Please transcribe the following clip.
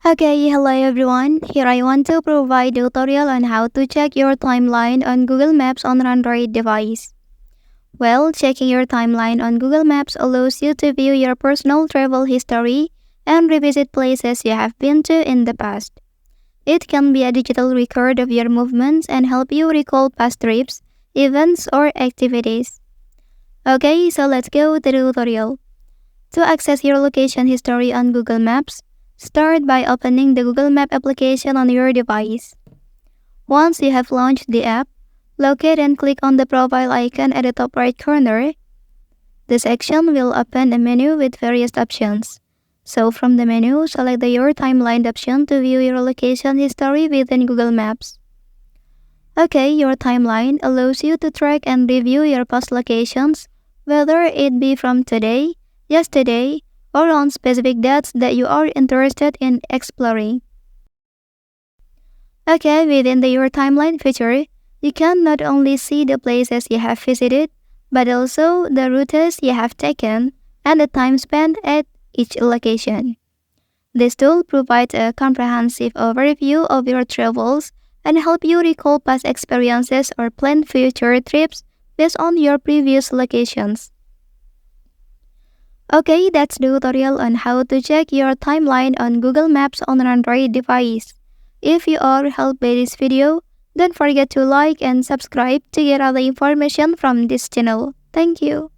Okay, hello everyone. Here I want to provide a tutorial on how to check your timeline on Google Maps on an Android device. Well, checking your timeline on Google Maps allows you to view your personal travel history and revisit places you have been to in the past. It can be a digital record of your movements and help you recall past trips, events, or activities. Okay, so let's go to the tutorial. To access your location history on Google Maps, start by opening the Google Map application on your device. Once you have launched the app, locate and click on the profile icon at the top right corner. This action will open a menu with various options. So from the menu, select the Your Timeline option to view your location history within Google Maps. Okay, your timeline allows you to track and review your past locations, whether it be from today, yesterday, or on specific dates that you are interested in exploring. Okay, within the Your Timeline feature, you can not only see the places you have visited, but also the routes you have taken and the time spent at each location. This tool provides a comprehensive overview of your travels and help you recall past experiences or plan future trips based on your previous locations. Okay, that's the tutorial on how to check your timeline on Google Maps on an Android device. If you are helped by this video, don't forget to like and subscribe to get other information from this channel. Thank you.